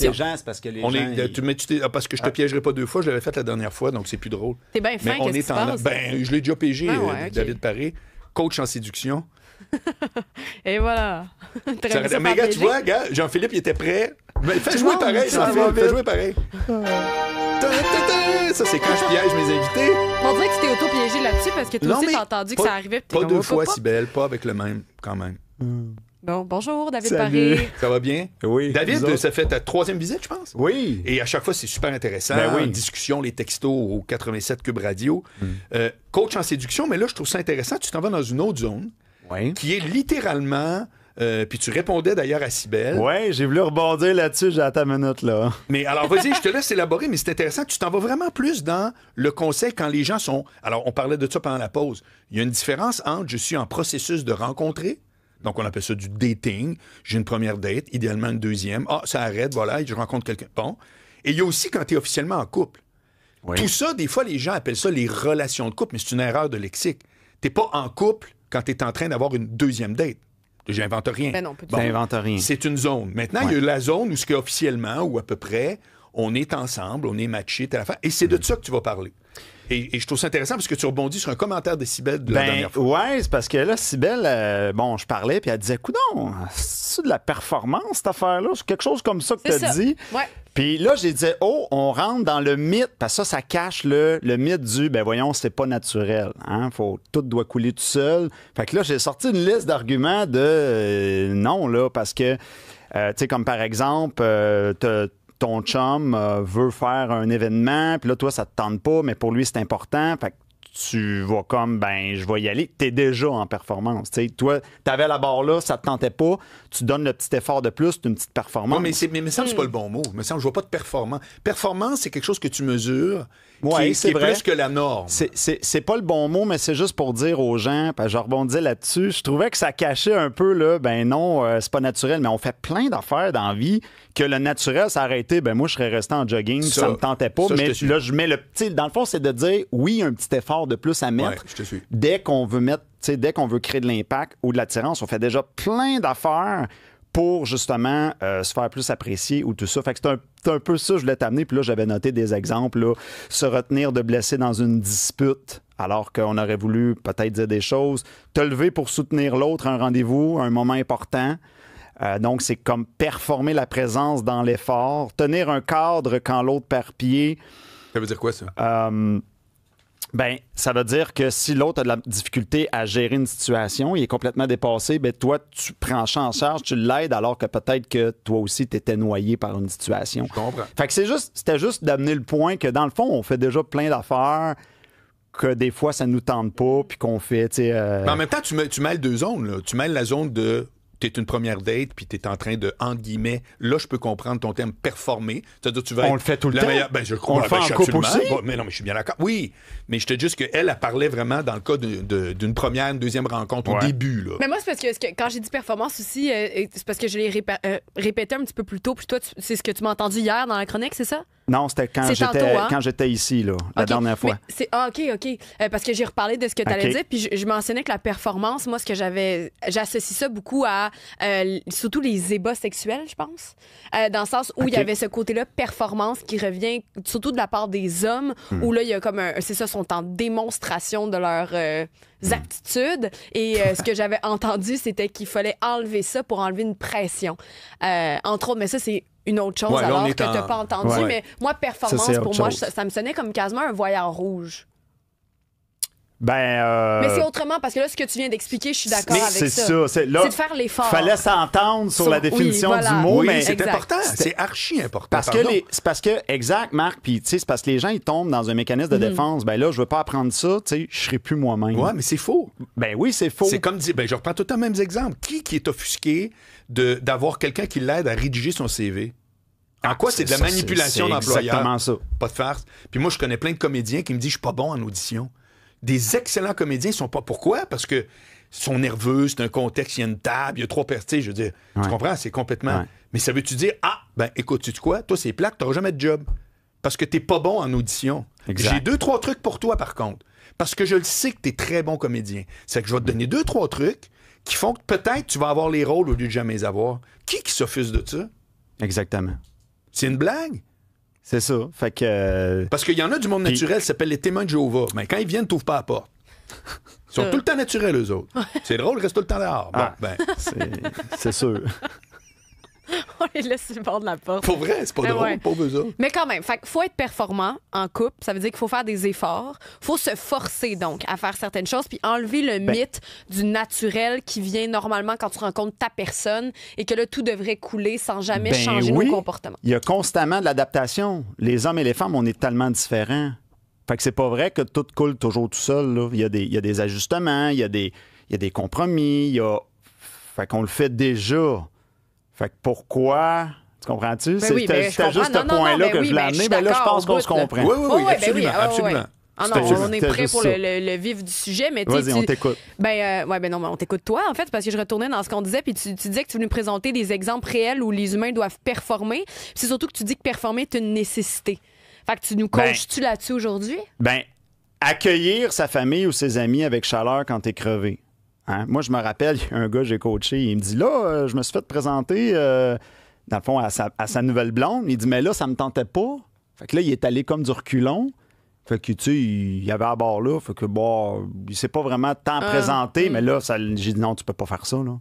piégeant, c'est parce que les gens... Parce que je te piégerai pas 2 fois, je l'avais fait la dernière fois, donc c'est plus drôle. T'es bien fin, qu'est-ce qui se passe? Ben, je l'ai déjà piégé, okay. David Paré, coach en séduction. Et voilà. Mais gars, tu vois, Jean-Philippe, il était prêt. Mais fais jouer pareil, Jean-Philippe, fais jouer pareil. Ça, c'est quand je piège mes invités. On dirait que tu t'es auto-piégé là-dessus parce que toi aussi, t'as entendu que ça arrivait. Pas 2 fois, Cybèle, pas avec le même, quand même. Bon, bonjour, David Paré. Ça va bien? Oui. David, ça fait ta 3e visite, je pense? Oui. Et à chaque fois, c'est super intéressant. Ben oui. Discussion, les textos au 87 Cube Radio. Coach en séduction, mais là, je trouve ça intéressant. Tu t'en vas dans une autre zone qui est littéralement... puis tu répondais d'ailleurs à Cybèle. Oui, j'ai voulu rebondir là-dessus, j'ai ta minute, là. Mais alors, vas-y, je te laisse élaborer, mais c'est intéressant. Tu t'en vas vraiment plus dans le conseil quand les gens sont... Alors, on parlait de ça pendant la pause. Il y a une différence entre je suis en processus de rencontrer, donc on appelle ça du dating. J'ai une première date, idéalement une deuxième. Ah, ça arrête, voilà, je rencontre quelqu'un. Bon. Et il y a aussi quand tu es officiellement en couple. Oui. Tout ça, des fois, les gens appellent ça les relations de couple, mais c'est une erreur de lexique. Tu n'es pas en couple quand tu es en train d'avoir une deuxième date. J'invente rien. Ben non, t'inventes rien. C'est une zone. Maintenant, il y a la zone où ce qu'officiellement, ou à peu près, on est ensemble, on est matchés, et c'est de ça que tu vas parler. Et je trouve ça intéressant parce que tu rebondis sur un commentaire de Cybèle de la dernière fois. Ouais, c'est parce que là, Cybèle, je parlais, puis elle disait, coudonc, c'est de la performance, cette affaire-là? C'est quelque chose comme ça que tu as dit. Ouais. Puis là, j'ai dit, on rentre dans le mythe, parce que ça cache le mythe du, voyons, c'est pas naturel. Hein? Tout doit couler tout seul. Fait que là, j'ai sorti une liste d'arguments de non, là, parce que, tu sais, comme par exemple, ton chum veut faire un événement, puis là, toi, ça te tente pas, mais pour lui, c'est important. Fait que tu vas comme, je vais y aller. T'es déjà en performance. T'sais. Toi, t'avais la barre là, ça te tentait pas. Tu donnes le petit effort de plus, c'est une petite performance. Non, mais ça me semble c'est pas le bon mot. Me semble, je vois pas de performance. Performance, c'est quelque chose que tu mesures qui est plus que la norme. C'est pas le bon mot, mais c'est juste pour dire aux gens, je rebondis là-dessus, je trouvais que ça cachait un peu, là, non, c'est pas naturel, mais on fait plein d'affaires dans la vie que le naturel s'est arrêté. Moi, je serais resté en jogging, ça me tentait pas, mais là, je mets le petit... Dans le fond, c'est de dire, oui, un petit effort de plus à mettre. Ouais, je te suis. Dès qu'on veut mettre, dès qu'on veut créer de l'impact ou de l'attirance, on fait déjà plein d'affaires pour justement se faire plus apprécier ou tout ça. Fait que c'est un peu ça que je voulais t'amener. Puis là, j'avais noté des exemples. Là, se retenir de blesser dans une dispute alors qu'on aurait voulu peut-être dire des choses. Te lever pour soutenir l'autre à un rendez-vous, un moment important. Donc, c'est comme performer la présence dans l'effort. Tenir un cadre quand l'autre perd pied. Ça veut dire quoi, ça? Ça veut dire que si l'autre a de la difficulté à gérer une situation, il est complètement dépassé, toi, tu prends ça en charge, tu l'aides alors que peut-être que toi aussi, tu étais noyé par une situation. Je comprends. Fait que c'était juste d'amener le point que, dans le fond, on fait déjà plein d'affaires que des fois, ça nous tente pas, puis qu'on fait, Mais en même temps, tu mêles 2 zones, là. Tu mêles la zone de... T'es une première date, puis t'es en train de, entre guillemets, là, je peux comprendre ton terme performer. C'est-à-dire, tu vas on le fait tout le temps. Je crois, on le fait en couple aussi. Mais non, mais je suis bien d'accord. Oui, mais je te dis qu'elle, elle parlait vraiment dans le cas d'une première, une deuxième rencontre au début. Là. Mais moi, c'est parce que quand j'ai dit performance aussi, c'est parce que je l'ai répété un petit peu plus tôt, puis toi, c'est ce que tu m'as entendu hier dans la chronique, c'est ça? Non, c'était quand j'étais ici, là, la dernière fois. OK. Parce que j'ai reparlé de ce que tu allais dire, puis je mentionnais que la performance, moi, j'associe ça beaucoup à surtout les ébats sexuels, je pense. Dans le sens où il y avait ce côté-là, performance, qui revient surtout de la part des hommes, où là, il y a comme sont en démonstration de leurs aptitudes. Et ce que j'avais entendu, c'était qu'il fallait enlever ça pour enlever une pression. Entre autres, mais ça, c'est une autre chose alors que tu n'as pas entendu. Ouais. Mais moi, performance, pour moi, ça me sonnait comme quasiment un voyant rouge. Mais c'est autrement, parce que là, ce que tu viens d'expliquer, je suis d'accord avec ça. C'est de faire l'effort. Fallait s'entendre sur la définition du mot. Oui, mais c'est important. C'est archi important. C'est parce que, exact, Marc, puis c'est parce que les gens, ils tombent dans un mécanisme de défense. Là, je veux pas apprendre ça, je serai plus moi-même. Ouais, mais c'est faux. Oui, c'est faux. C'est comme dire, je reprends tout le temps les mêmes exemples. Qui est offusqué d'avoir quelqu'un qui l'aide à rédiger son CV? En quoi c'est de la manipulation d'employeur? C'est exactement ça. Pas de farce. Puis moi, je connais plein de comédiens qui me disent je suis pas bon en audition. Des excellents comédiens sont pas. Pourquoi? Parce que sont nerveux, c'est un contexte, il y a une table, il y a 3 personnes, je veux dire. Tu comprends? C'est complètement. Ouais. Mais ça veut-tu dire écoute, tu sais quoi? Toi, c'est plate, t'auras jamais de job. Parce que t'es pas bon en audition. Exact. J'ai 2-3 trucs pour toi, par contre. Parce que je le sais que t'es très bon comédien. C'est que je vais te donner 2-3 trucs qui font que peut-être tu vas avoir les rôles au lieu de jamais les avoir. Qui s'offuse de ça? Exactement. C'est une blague. C'est ça. Fait que... Parce qu'il y en a du monde naturel qui s'appelle les témoins de Jéhovah. Mais quand ils viennent, t'ouvres pas la porte. Ils sont tout le temps naturels, eux autres. C'est drôle, ils restent tout le temps dehors. Bon, c'est sûr. On les laisse sur le bord de la porte. Pour vrai, c'est pas drôle, pauvres eux autres. Mais quand même, faut être performant en couple. Ça veut dire qu'il faut faire des efforts. Faut se forcer, donc, à faire certaines choses puis enlever le mythe du naturel qui vient normalement quand tu rencontres ta personne et que là, tout devrait couler sans jamais changer nos comportements. Il y a constamment de l'adaptation. Les hommes et les femmes, on est tellement différents. Fait que c'est pas vrai que tout coule toujours tout seul. Là. Il y a des ajustements, il y a des compromis, Fait qu'on le fait déjà. Fait que pourquoi... Tu comprends-tu? C'était juste ce point-là que je voulais amener. Mais là, je pense qu'on se comprend. Oui, absolument. Ah non, on est prêt pour le vif du sujet, mais vas-y, on t'écoute. Non, mais on t'écoute toi, en fait, parce que je retournais dans ce qu'on disait, puis tu disais que tu voulais nous présenter des exemples réels où les humains doivent performer. Puis c'est surtout que tu dis que performer est une nécessité. Fait que tu nous coaches-tu là-dessus aujourd'hui? Accueillir sa famille ou ses amis avec chaleur quand t'es crevé. Hein? Moi, je me rappelle, il y a un gars que j'ai coaché, il me dit, là, je me suis fait présenter, dans le fond, à sa nouvelle blonde. Il dit, mais là, ça me tentait pas. Fait que là, il est allé comme du reculon. Fait que, tu sais, il y avait à bord là. Fait que, il s'est pas vraiment tant présenté, mais là, j'ai dit, non, tu peux pas faire ça, là.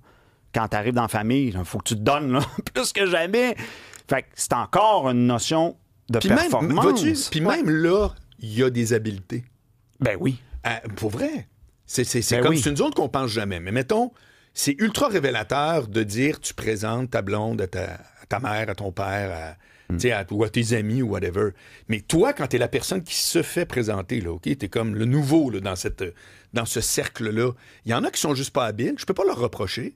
Quand t'arrives dans la famille, il faut que tu te donnes, là, plus que jamais. Fait que c'est encore une notion de performance. Puis même là, il y a des habiletés. Ben oui. Pour vrai. C'est comme c'est une zone qu'on pense jamais. Mais mettons, c'est ultra révélateur de dire tu présentes ta blonde à ta mère, à ton père, ou à tes amis ou whatever. Mais toi, quand t'es la personne qui se fait présenter, là, OK, t'es comme le nouveau là, dans ce cercle-là. Il y en a qui sont juste pas habiles, je peux pas leur reprocher,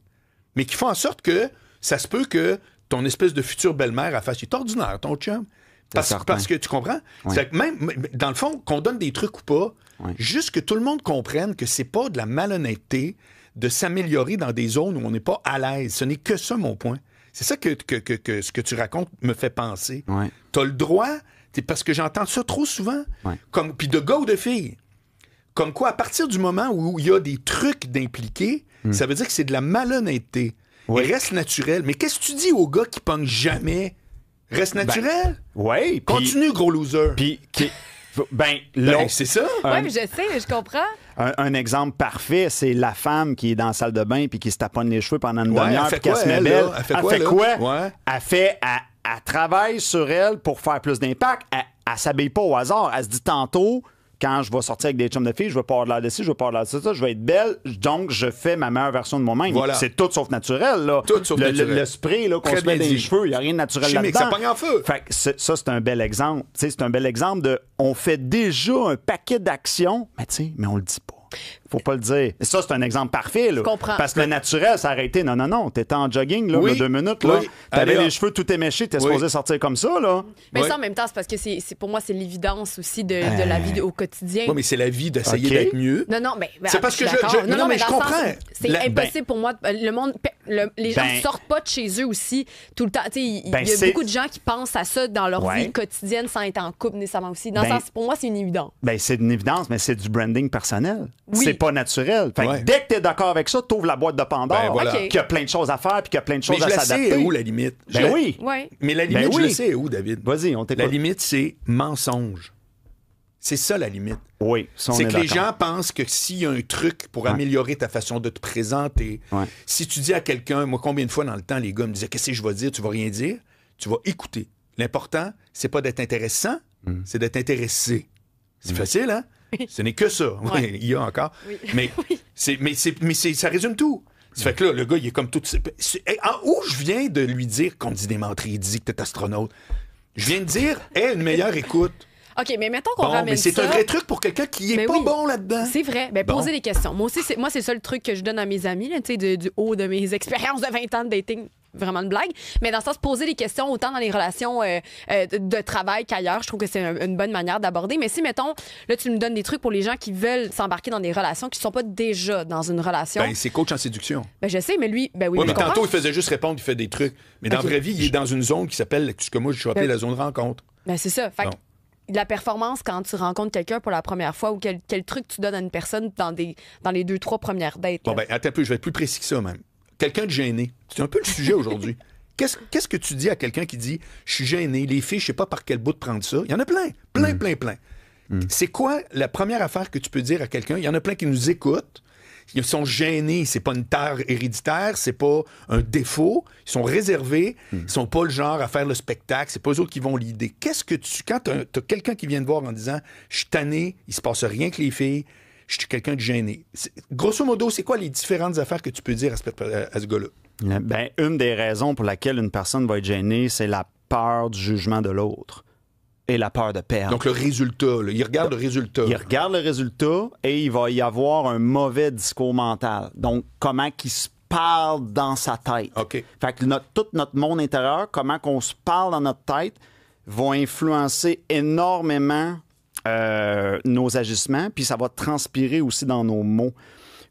mais qui font en sorte que ça se peut que ton espèce de future belle-mère fasse « Il est ordinaire, ton chum. » Parce que tu comprends? Oui. C'est que même, dans le fond, qu'on donne des trucs ou pas, juste que tout le monde comprenne que c'est pas de la malhonnêteté de s'améliorer dans des zones où on n'est pas à l'aise. Ce n'est que ça, mon point. C'est ça que ce que tu racontes me fait penser. Ouais. T'as le droit, parce que j'entends ça trop souvent, puis de gars ou de filles, comme quoi, à partir du moment où il y a des trucs d'impliqués, ça veut dire que c'est de la malhonnêteté. Il reste naturel. Mais qu'est-ce que tu dis aux gars qui pognent jamais? Reste naturel? Oui. Continue, gros loser. Puis, c'est ça. Oui, mais je sais, je comprends. Un exemple parfait, c'est la femme qui est dans la salle de bain puis qui se taponne les cheveux pendant une demi-heure puis qu'elle se met belle. Elle fait quoi? Elle travaille sur elle pour faire plus d'impact. Elle s'habille pas au hasard. Elle se dit tantôt, quand je vais sortir avec des chums de filles, je veux pas avoir de l'air de ci, je veux pas avoir de l'air de ça, je vais être belle, donc je fais ma meilleure version de moi-même. Voilà. C'est tout sauf naturel, là. Tout sauf naturel. Le spray là, qu'on se met dans les cheveux, il n'y a rien de naturel chimique, là-dedans. Ça pogne en feu. Fait que ça, c'est un bel exemple. T'sais, c'est un bel exemple de on fait déjà un paquet d'actions, mais on le dit pas. Faut pas le dire. Et ça, c'est un exemple parfait. Là, je comprends. Parce que le naturel, ça a arrêté. Non. T'étais en jogging, là, 2 minutes. Là. T'avais les cheveux tout éméchés. T'es supposé sortir comme ça. Là. Mais ça, en même temps, c'est parce que pour moi, c'est l'évidence aussi de la vie au quotidien. Oui, mais c'est la vie d'essayer d'être mieux. Non, mais c'est parce que non, mais je comprends. C'est impossible pour moi. Le monde, les gens ne sortent pas de chez eux aussi tout le temps. Il y a beaucoup de gens qui pensent à ça dans leur vie quotidienne sans être en couple nécessairement aussi. Dans le sens, pour moi, c'est une évidence. C'est une évidence, mais c'est du branding personnel. Oui. C'est pas naturel. Fait que dès que t'es d'accord avec ça, t'ouvres la boîte de Pandore, qu'il y a plein de choses à faire puis qu'il y a plein de choses à s'adapter. Mais je sais où la limite. Oui. Mais la limite, je le sais où, David. Vas-y, on t'écoute. La limite, c'est mensonge. C'est ça, la limite. Oui, c'est que les gens pensent que s'il y a un truc pour améliorer ta façon de te présenter, si tu dis à quelqu'un, moi, combien de fois dans le temps, les gars me disaient, qu'est-ce que je vais dire? Tu vas rien dire. Tu vas écouter. L'important, c'est pas d'être intéressant, c'est d'être intéressé. C'est facile, hein? Ce n'est que ça. Oui, il y a encore. Oui. Mais, ça résume tout. Ça fait que là, le gars, il est comme tout... Où je viens de lui dire qu'on dit des menteries, il dit que t'es astronaute. Je viens de dire, une meilleure écoute. OK, mais mettons qu'on ramène ça... Mais c'est un vrai truc pour quelqu'un qui est pas bon là-dedans. C'est vrai. Poser des questions. Moi aussi, c'est ça le truc que je donne à mes amis, du haut de mes expériences de 20 ans de dating. Vraiment de blague. Mais dans le sens, poser des questions autant dans les relations de travail qu'ailleurs, je trouve que c'est une bonne manière d'aborder. Mais si, mettons, là, tu nous donnes des trucs pour les gens qui veulent s'embarquer dans des relations qui ne sont pas déjà dans une relation. C'est coach en séduction. Je sais, mais lui, oui. Mais tantôt, il faisait juste répondre, il fait des trucs. Mais dans la vraie vie, il est dans une zone qui s'appelle, ce que moi, je suis appelé la zone de rencontre. C'est ça. Fait la performance quand tu rencontres quelqu'un pour la première fois ou quel truc tu donnes à une personne dans les 2-3 premières dates. Attends un peu, je vais être plus précis que ça, même. Quelqu'un de gêné. C'est un peu le sujet aujourd'hui. Qu'est-ce que tu dis à quelqu'un qui dit « Je suis gêné, les filles, je sais pas par quel bout de prendre ça. » Il y en a plein. C'est quoi la première affaire que tu peux dire à quelqu'un? Il y en a plein qui nous écoutent. Ils sont gênés, c'est pas une tare héréditaire, c'est pas un défaut. Ils sont réservés, ils sont pas le genre à faire le spectacle, c'est pas eux autres qui vont l'idée. Quand t'as quelqu'un qui vient te voir en disant « Je suis tanné, il se passe rien que les filles, je suis quelqu'un de gêné. » Grosso modo, c'est quoi les différentes affaires que tu peux dire à ce gars-là? Ben, une des raisons pour laquelle une personne va être gênée, c'est la peur du jugement de l'autre et la peur de perdre. Donc, le résultat, là, il regarde le résultat. Il regarde le résultat et il va y avoir un mauvais discours mental. Donc, comment qu'il se parle dans sa tête. OK. Fait que tout notre monde intérieur, comment qu'on se parle dans notre tête, va influencer énormément nos agissements, puis ça va transpirer aussi dans nos mots.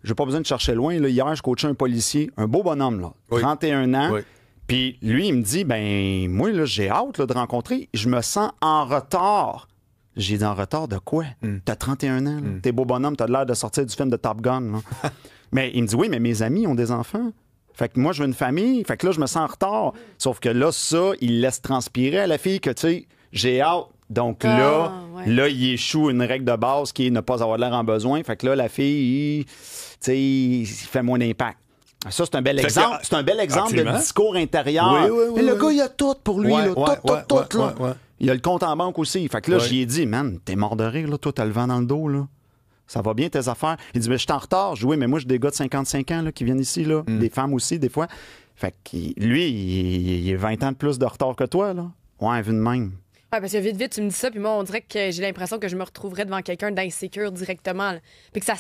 J'ai pas besoin de chercher loin. Là. Hier, je coachais un policier, un beau bonhomme, là, 31 ans. Oui. Puis lui, il me dit, ben moi, là, j'ai hâte là, de rencontrer. Je me sens en retard. J'ai dit, en retard de quoi? T'as 31 ans, t'es beau bonhomme, t'as l'air de sortir du film de Top Gun. Là. Mais il me dit, oui, mais mes amis ont des enfants. Fait que moi, je veux une famille. Fait que là, je me sens en retard. Sauf que là, ça, il laisse transpirer à la fille que, tu sais, j'ai hâte. Donc là, il échoue une règle de base qui est ne pas avoir l'air en besoin. Fait que là, la fille, tu sais, il fait moins d'impact. Ça, c'est un bel exemple. C'est un bel exemple de discours intérieur. Oui, mais le gars, il a tout pour lui. Là, tout. Là. Ouais. Il a le compte en banque aussi. Fait que là, j'y ai dit, man, t'es mort de rire, là. Toi, t'as le vent dans le dos, là. Ça va bien, tes affaires. Il dit, mais je suis en retard. Je dis, oui, mais moi, j'ai des gars de 55 ans là, qui viennent ici, là. Des femmes aussi, des fois. Fait que lui, il est 20 ans de plus de retard que toi, là. Ouais, vu de même. Ouais, parce que vite, tu me dis ça, puis moi, on dirait que j'ai l'impression que je me retrouverais devant quelqu'un d'insécure directement. Là. Puis que ça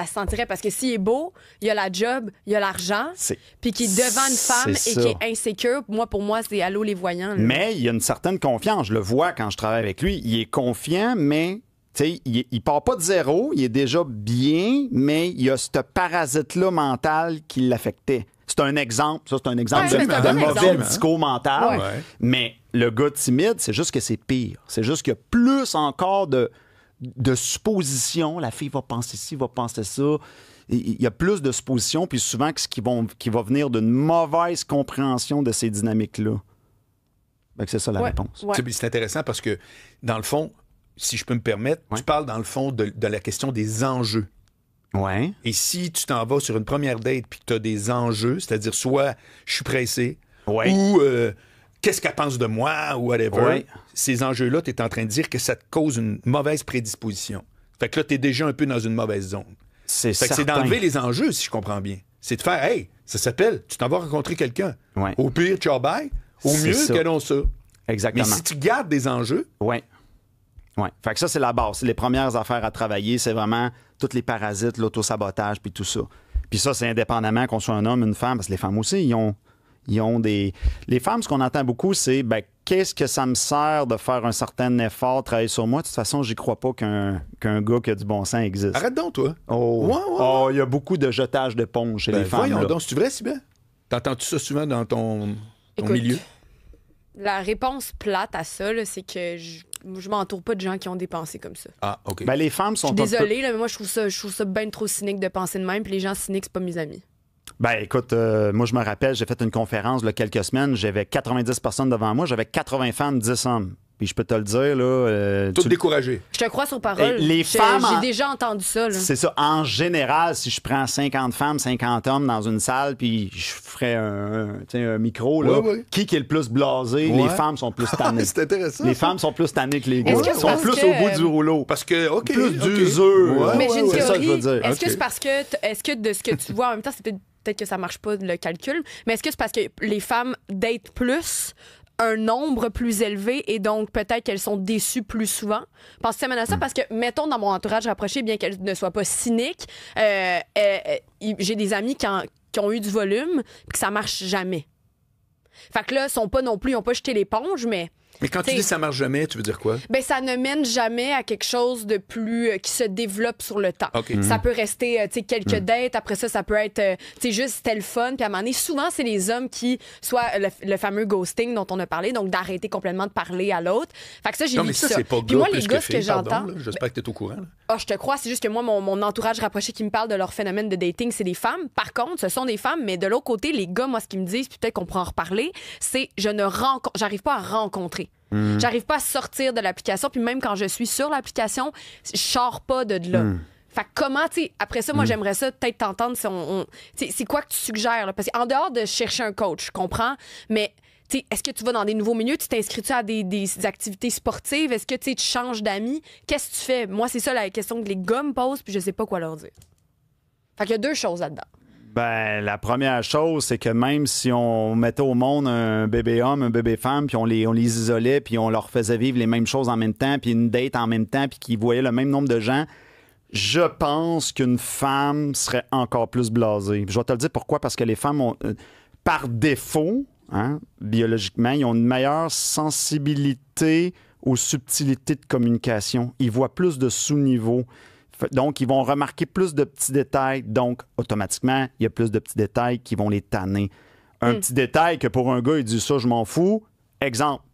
se sentirait, parce que s'il est beau, il a la job, il a l'argent, puis qu'il est devant une femme et qu'il est insécure, pour moi, c'est allô les voyants. Là. Mais il y a une certaine confiance. Je le vois quand je travaille avec lui. Il est confiant, mais il part pas de zéro. Il est déjà bien, mais il y a ce parasite-là mental qui l'affectait. C'est un exemple. Ça, c'est un exemple de mauvais discours mental. Ouais. Mais le gars timide, c'est juste que c'est pire. C'est juste qu'il y a plus encore de suppositions. La fille va penser ci, va penser ça. Il y a plus de suppositions, puis souvent qui va venir d'une mauvaise compréhension de ces dynamiques-là. C'est ça la réponse. Ouais. C'est intéressant parce que, dans le fond, si je peux me permettre, tu parles dans le fond de la question des enjeux. Ouais. Et si tu t'en vas sur une première date puis que tu as des enjeux, c'est-à-dire soit je suis pressé ou qu'est-ce qu'elle pense de moi ou whatever, ces enjeux-là, tu es en train de dire que ça te cause une mauvaise prédisposition. Fait que là, tu es déjà un peu dans une mauvaise zone. C'est d'enlever les enjeux, si je comprends bien. C'est de faire, hey, ça s'appelle, tu t'en vas rencontrer quelqu'un. Ouais. Au pire, ciao, bye. Au mieux, qu'allons ça. Exactement. Mais si tu gardes des enjeux... Oui. Fait que ça, c'est la base. C'est les premières affaires à travailler. C'est vraiment tous les parasites, l'autosabotage, puis tout ça. Puis ça, c'est indépendamment qu'on soit un homme, une femme, parce que les femmes aussi, ils ont des... Les femmes, ce qu'on entend beaucoup, c'est qu'est-ce que ça me sert de faire un certain effort, travailler sur moi? De toute façon, j'y crois pas qu'un gars qui a du bon sens existe. Arrête donc, toi. Il y a beaucoup de jetage d'éponge chez les femmes. Voyons donc, c'est vrai, si bien? T'entends-tu ça souvent dans ton milieu? La réponse plate à ça, là, c'est que je m'entoure pas de gens qui ont des pensées comme ça. Ah, OK. Les femmes sont... Je suis désolée, là, mais moi, je trouve ça bien trop cynique de penser de même, puis les gens cyniques, c'est pas mes amis. Écoute, moi, je me rappelle, j'ai fait une conférence il y a quelques semaines, j'avais 90 personnes devant moi, j'avais 80 femmes, 10 hommes. Puis je peux te le dire, là... Tout découragé. Je te crois sur parole. Les femmes... J'ai déjà entendu ça, là. C'est ça. En général, si je prends 50 femmes, 50 hommes dans une salle, puis je ferais un micro, là, qui est le plus blasé? Les femmes sont plus tannées. C'est intéressant. Les femmes sont plus tannées que les gars. Ils sont plus au bout du rouleau. Parce que, OK. Plus d'usure. Mais j'ai une théorie. C'est ça que je veux dire. Est-ce que c'est parce que... Est-ce que de ce que tu vois, en même temps, c'est peut-être que ça marche pas, le calcul, mais est-ce que c'est parce que les femmes datent plus un nombre plus élevé et donc peut-être qu'elles sont déçues plus souvent? Penses-tu à ça? Parce que, mettons, dans mon entourage rapproché, bien qu'elles ne soient pas cyniques, j'ai des amis qui ont eu du volume et que ça marche jamais. Fait que là, ils n'ont pas jeté l'éponge, mais Mais quand tu dis ça marche jamais, tu veux dire quoi? Ben, ça ne mène jamais à quelque chose de plus qui se développe sur le temps. Okay. Ça peut rester quelques dates, après ça peut être juste c'était le fun, puis à un moment donné, souvent c'est les hommes qui, soit le fameux ghosting dont on a parlé, donc d'arrêter complètement de parler à l'autre. Fait que ça, j'ai non, vu mais ça. C'est pas puis moi, les plus gars, ce que j'entends. J'espère que tu es au courant. Je te crois, c'est juste que moi, mon entourage rapproché qui me parle de leur phénomène de dating, c'est des femmes. Par contre, ce sont des femmes, mais de l'autre côté, les gars, moi, ce qu'ils me disent, puis peut-être qu'on pourra en reparler, c'est j'arrive pas à rencontrer. J'arrive pas à sortir de l'application, puis même quand je suis sur l'application, je sors pas de là. Fait que comment, tu sais, après ça, moi, j'aimerais ça peut-être t'entendre si c'est quoi que tu suggères, là? Parce qu'en dehors de chercher un coach, je comprends, mais t'sais, est-ce que tu vas dans des nouveaux milieux? Tu t'inscris-tu à des activités sportives? Est-ce que tu changes d'amis? Qu'est-ce que tu fais? Moi, c'est ça la question que les gars me posent, puis je sais pas quoi leur dire. Fait qu'il y a 2 choses là-dedans. Ben, la première chose, c'est que même si on mettait au monde un bébé homme, un bébé femme, puis on les isolait, puis on leur faisait vivre les mêmes choses en même temps, puis une date en même temps, puis qu'ils voyaient le même nombre de gens, je pense qu'une femme serait encore plus blasée. Je vais te le dire pourquoi, parce que les femmes ont, par défaut, biologiquement, ils ont une meilleure sensibilité aux subtilités de communication. Ils voient plus de sous-niveaux. Donc, ils vont remarquer plus de petits détails. Donc, automatiquement, il y a plus de petits détails qui vont les tanner. Un petit détail que pour un gars, il dit ça, je m'en fous. Exemple,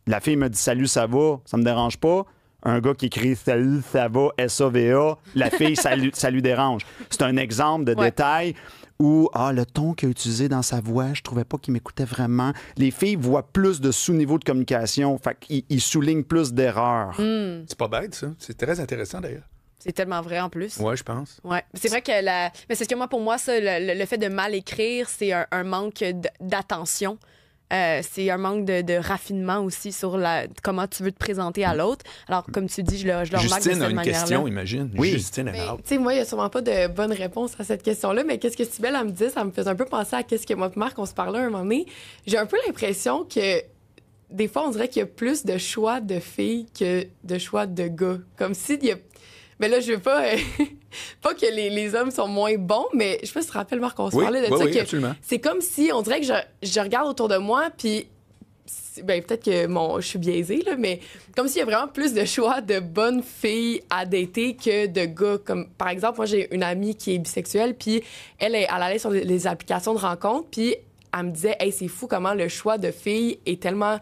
la fille me dit salut, ça va, ça me dérange pas. Un gars qui écrit salut, ça va, S-A-V-A, la fille, ça lui dérange. C'est un exemple de détail où, le ton qu'il a utilisé dans sa voix, je trouvais pas qu'il m'écoutait vraiment. Les filles voient plus de sous-niveau de communication, fait qu'ils soulignent plus d'erreurs. C'est pas bête, ça. C'est très intéressant, d'ailleurs. C'est tellement vrai en plus. Ouais, je pense. Ouais. C'est vrai que mais c'est ce que pour moi, ça, le fait de mal écrire, c'est un manque d'attention. C'est un manque de raffinement aussi sur comment tu veux te présenter à l'autre. Alors, comme tu dis, je le remarque de cette Justine a une manière-là. question, imagine. Oui. Justine est Tu sais, moi, il n'y a sûrement pas de bonne réponse à cette question-là, mais qu'est-ce que Cybèle, elle me dit, ça me fait un peu penser à qu'est-ce que moi et Marc, on se parlait un moment donné. J'ai un peu l'impression que des fois, on dirait qu'il y a plus de choix de filles que de choix de gars. Comme s'il y a... Mais là, je veux pas... pas que les hommes sont moins bons, mais je sais pas si tu te rappelles, Marc, on se parlait de ça. Oui, que absolument. c'est comme si, on dirait que je regarde autour de moi, puis... Ben, peut-être que je suis biaisée, là, mais comme s'il y a vraiment plus de choix de bonnes filles à dater que de gars. Comme, par exemple, moi, j'ai une amie qui est bisexuelle, puis elle allait sur les applications de rencontres, puis elle me disait « Hey, c'est fou comment le choix de filles est tellement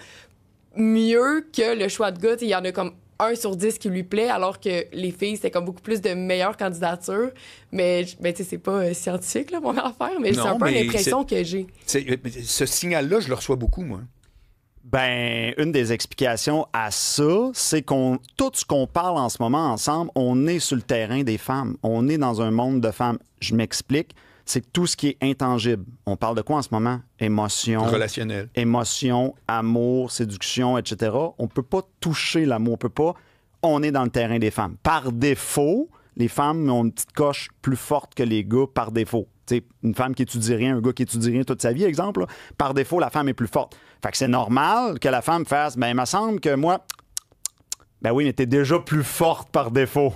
mieux que le choix de gars. » Il y en a comme 1 sur 10 qui lui plaît, alors que les filles, c'est comme beaucoup plus de meilleures candidatures. Mais tu sais, c'est pas scientifique, là, mon affaire, mais c'est un peu l'impression que j'ai. Ce signal-là, je le reçois beaucoup, moi. Ben, une des explications à ça, c'est tout ce qu'on parle en ce moment ensemble, on est sur le terrain des femmes. On est dans un monde de femmes. Je m'explique. C'est tout ce qui est intangible. On parle de quoi en ce moment? Émotion. Relationnel. Émotion, amour, séduction, etc. On peut pas toucher l'amour. On peut pas. On est dans le terrain des femmes. Par défaut, les femmes ont une petite coche plus forte que les gars par défaut. T'sais, une femme qui étudie rien, un gars qui étudie rien toute sa vie, exemple, là, par défaut, la femme est plus forte. Fait que c'est normal que la femme fasse, ben, il me semble que moi, ben oui, mais t'es déjà plus forte par défaut.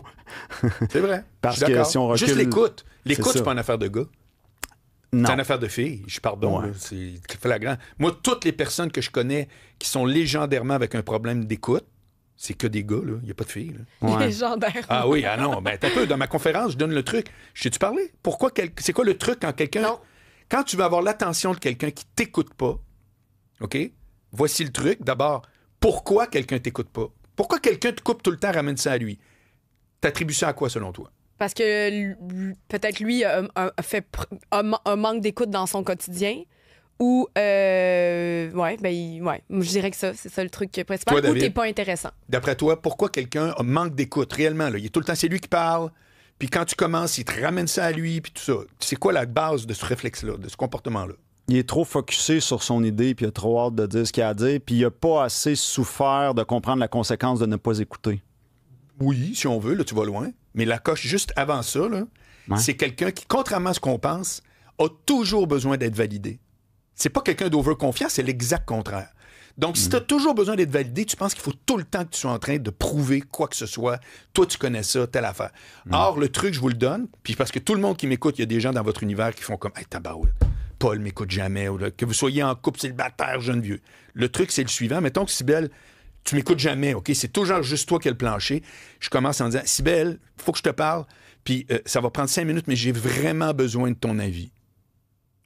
C'est vrai. Parce que si on recule... Juste l'écoute. L'écoute, ça. c'est pas une affaire de gars. Non. C'est une affaire de filles. Je pardon, Ouais. là, c'est flagrant. Moi, toutes les personnes que je connais qui sont légendairement avec un problème d'écoute, c'est que des gars, là. Il n'y a pas de filles, là. Ouais. Légendaire. Ah oui, ah non. Ben, t'as peu. Dans ma conférence, je donne le truc. Je t'ai-tu parlé? Pourquoi c'est quoi le truc quand quelqu'un... Non. Quand tu veux avoir l'attention de quelqu'un qui t'écoute pas, OK? Voici le truc. D'abord, pourquoi quelqu'un t'écoute pas? Pourquoi quelqu'un te coupe tout le temps, ramène ça à lui? T'attribues ça à quoi, selon toi? Parce que peut-être lui a fait un manque d'écoute dans son quotidien. Ou, je dirais que c'est ça le truc principal. Toi, ou David? t'es pas intéressant. D'après toi, pourquoi quelqu'un manque d'écoute réellement? Là? Il est tout le temps, c'est lui qui parle. Puis quand tu commences, il te ramène ça à lui, puis tout ça. C'est quoi la base de ce réflexe-là, de ce comportement-là? Il est trop focusé sur son idée, puis il a trop hâte de dire ce qu'il a à dire, puis il a pas assez souffert de comprendre la conséquence de ne pas écouter. Oui, si on veut, là, tu vas loin. Mais la coche juste avant ça, là, Ouais. c'est quelqu'un qui, contrairement à ce qu'on pense, a toujours besoin d'être validé. C'est pas quelqu'un d'overconfiant, c'est l'exact contraire. Donc, si tu as toujours besoin d'être validé, tu penses qu'il faut tout le temps que tu sois en train de prouver quoi que ce soit. Toi, tu connais ça, telle affaire. Or, le truc, je vous le donne, puis parce que tout le monde qui m'écoute, il y a des gens dans votre univers qui font comme « Hey, tabarouette, Paul m'écoute jamais. » ou là, que vous soyez en couple célibataire, jeune vieux. Le truc, c'est le suivant. Mettons que Cybèle, Tu m'écoutes jamais, OK? C'est toujours juste toi qui as le plancher. Je commence en disant, Cybèle, il faut que je te parle, puis ça va prendre 5 minutes, mais j'ai vraiment besoin de ton avis.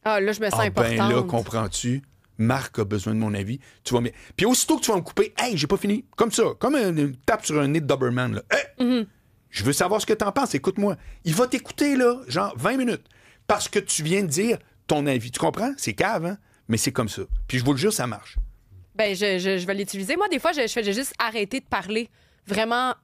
Ah, là, je me sens importante. Ben là, comprends-tu? Marc a besoin de mon avis. Tu vas bien. Puis aussitôt que tu vas me couper, hey, j'ai pas fini. Comme ça, comme une tape sur un nez de Doberman. Là. Hey! Je veux savoir ce que t'en penses. Écoute-moi. Il va t'écouter, là, genre 20 minutes. Parce que tu viens de dire ton avis. Tu comprends? C'est cave, hein? Mais c'est comme ça. Puis je vous le jure, ça marche. Ben, je vais l'utiliser. Moi, des fois, je faisais juste arrêter de parler vraiment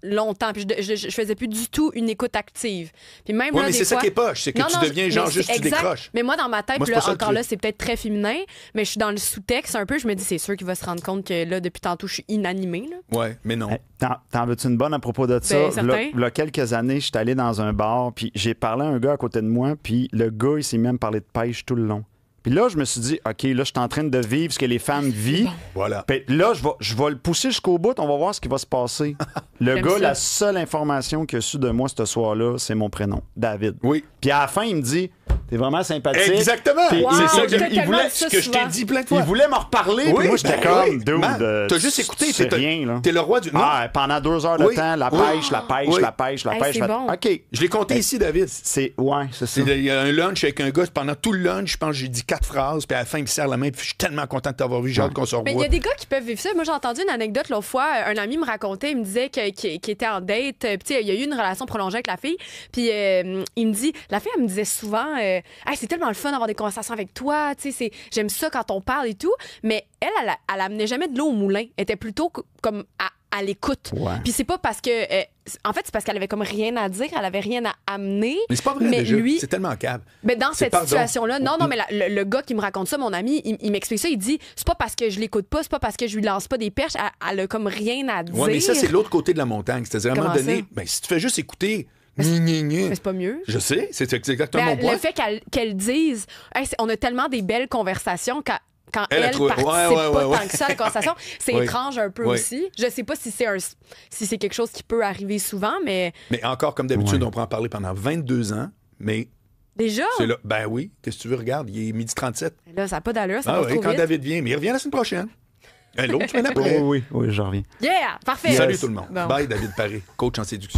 longtemps. Puis je faisais plus du tout une écoute active. Puis même Oui, là, mais des c'est fois... ça qui est poche. C'est que tu deviens genre juste, tu décroches. Mais moi, dans ma tête, Moi, c'est là, pas ça le encore truc. là, c'est peut-être très féminin, mais je suis dans le sous-texte un peu. Je me dis, c'est sûr qu'il va se rendre compte que là, depuis tantôt, je suis inanimée. Là. Ouais, mais non. Hey, T'en veux-tu une bonne à propos de ça? certain. Là, quelques années, je suis allé dans un bar, puis j'ai parlé à un gars à côté de moi, puis le gars, il s'est même parlé de pêche tout le long. Puis là, je me suis dit, OK, là, je suis en train de vivre ce que les femmes vivent. Voilà. Puis là, je vais le pousser jusqu'au bout, on va voir ce qui va se passer. Le J'aime gars, ça. la seule information qu'il a su de moi ce soir-là, c'est mon prénom, David. Oui. Puis à la fin, il me dit, t'es vraiment sympathique. Exactement. Puis Wow, c'est ça t'as que, tellement voulait, dit ça ce que je t'ai souvent. dit plein de fois. Il voulait me reparler, puis moi, j'étais comme, dude, Man, t'as juste écouté. c'est T'es rien, là. T'es le roi du... Non. Ah, pendant 2 heures de Oui. temps, la Oui. pêche, la pêche, Oui. la pêche, la Hey, pêche. c'est bon. OK. Je l'ai compté ici, David. Ouais, c'est ça. Il y a un lunch avec un gars, pendant tout le lunch, je pense que j'ai dit 4 phrases, puis à la fin, il me serre la main, puis je suis tellement content de t'avoir vu, j'ai hâte qu'on se Mais il y revoie. a des gars qui peuvent vivre ça. Moi, j'ai entendu une anecdote l'autre fois. Un ami me racontait, il me disait qu'il était en date. Puis, tu sais, il y a eu une relation prolongée avec la fille. Puis, il me dit, la fille, elle me disait souvent, hey, c'est tellement le fun d'avoir des conversations avec toi. Tu sais, j'aime ça quand on parle et tout. Mais elle amenait jamais de l'eau au moulin. Elle était plutôt comme à l'écoute. Ouais. Puis c'est pas parce que... en fait, c'est parce qu'elle avait comme rien à dire, elle avait rien à amener. Mais c'est pas vrai, mais déjà. lui, C'est tellement cave. ben dans C'est cette pardon. situation-là, non, mais le gars qui me raconte ça, mon ami, il m'explique ça, il dit, c'est pas parce que je l'écoute pas, c'est pas parce que je lui lance pas des perches, elle a comme rien à dire. Ouais, mais ça, c'est l'autre côté de la montagne. C'est-à-dire, à un moment Comment donné, ça? ben, si tu fais juste écouter... Mais c'est pas mieux. Je sais, c'est exactement Mais mon point. le fait qu'elle dise, hey, on a tellement des belles conversations quand elle trouve- participe ouais, pas ouais. tant que ça à la conversation, c'est Oui. étrange un peu Oui. aussi. Je sais pas si c'est quelque chose qui peut arriver souvent, mais Mais encore, comme d'habitude, Ouais. on pourrait en parler pendant 22 ans, mais déjà, c'est là. Ben oui, qu'est-ce que tu veux, regarde, il est 12h37. là, ça n'a pas d'allure, ça Ah va oui, trop quand vite. David vient, mais il revient la semaine prochaine. L'autre semaine Oui, après. oui, je reviens. Yeah! Parfait! Salut tout le monde. Bon. Bye, David Paré, coach en séduction.